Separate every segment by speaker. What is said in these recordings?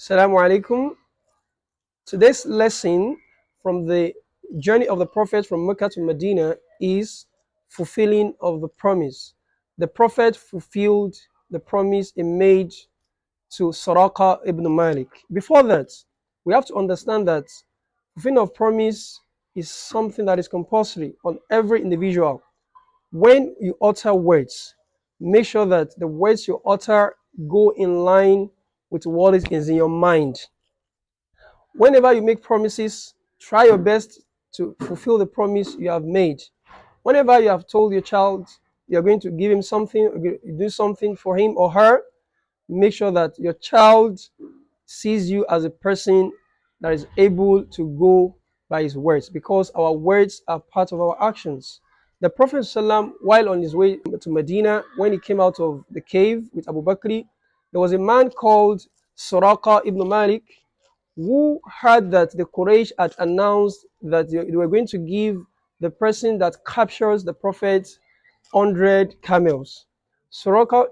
Speaker 1: Assalamu alaikum. Today's lesson from the journey of the Prophet from Mecca to Medina is fulfilling of the promise. The Prophet fulfilled the promise he made to Suraqah ibn Malik. Before that, we have to understand that fulfilling of promise is something that is compulsory on every individual. When you utter words, make sure that the words you utter go in line with what is in your mind. Whenever you make promises, try your best to fulfill the promise you have made. Whenever you have told your child you're going to give him something, or do something for him or her, make sure that your child sees you as a person that is able to go by his words, because our words are part of our actions. The Prophet ﷺ, while on his way to Medina, when he came out of the cave with Abu Bakr, there was a man called Suraqah ibn Malik who heard that the Quraysh had announced that they were going to give the person that captures the Prophet 100 camels. Suraqah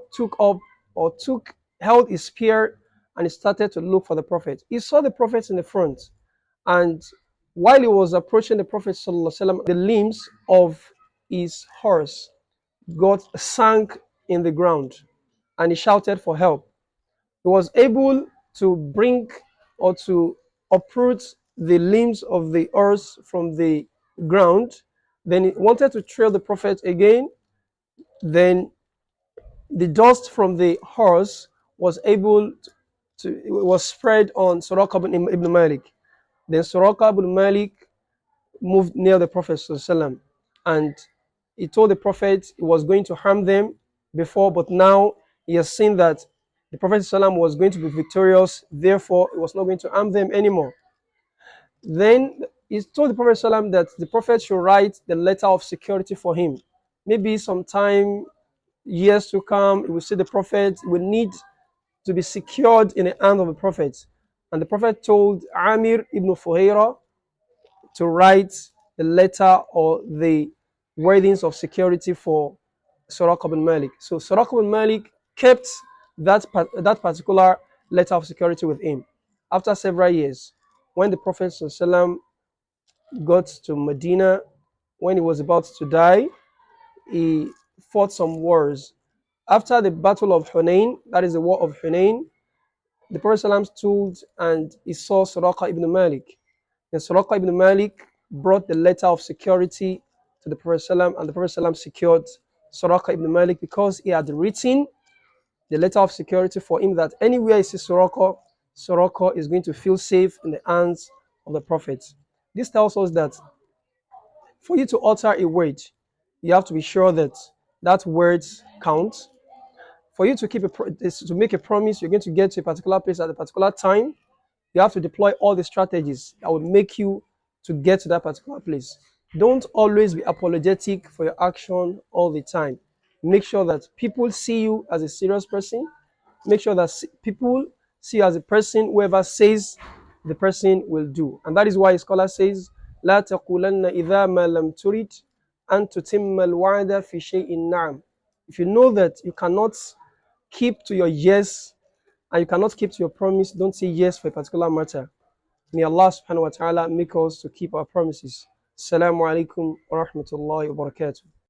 Speaker 1: held his spear and he started to look for the Prophet. He saw the Prophet in the front, and while he was approaching the Prophet ﷺ, the limbs of his horse got sank in the ground, and he shouted for help. He was able to bring or to uproot the limbs of the horse from the ground. Then he wanted to trail the Prophet again. Then the dust from the horse was able it was spread on Suraqah ibn Malik. Then Suraqah ibn Malik moved near the Prophet ﷺ, and he told the Prophet he was going to harm them before, but now he has seen that the Prophet ﷺ was going to be victorious, therefore he was not going to harm them anymore. Then he told the Prophet ﷺ that the Prophet should write the letter of security for him. Maybe sometime, years to come, he will see the Prophet will need to be secured in the hand of the Prophet. And the Prophet told Amir ibn Fuhaira to write the letter or the wordings of security for Suraqah ibn Malik. So Suraqah ibn Malik kept that particular letter of security with him. After several years, when the Prophet ﷺ got to Medina, when he was about to die, he fought some wars. After the Battle of Hunain, that is the War of Hunain, the Prophet ﷺ stood and he saw Suraqah ibn Malik. And Suraqah ibn Malik brought the letter of security to the Prophet ﷺ, and the Prophet ﷺ secured Suraqah ibn Malik because he had written the letter of security for him that anywhere he sees Suraqah is going to feel safe in the hands of the Prophet. This tells us that for you to utter a word, you have to be sure that that word counts. For you to to make a promise, you're going to get to a particular place at a particular time. You have to deploy all the strategies that will make you to get to that particular place. Don't always be apologetic for your action all the time. Make sure that people see you as a serious person. Make sure that people see you as a person whoever says the person will do. And that is why a scholar says, لا تقولن إذا ما لم تريد أن تتم الوعد في شيء نعم. If you know that you cannot keep to your yes and you cannot keep to your promise, don't say yes for a particular matter. May Allah subhanahu wa ta'ala make us to keep our promises. Assalamu alaikum wa rahmatullahi wa barakatuh.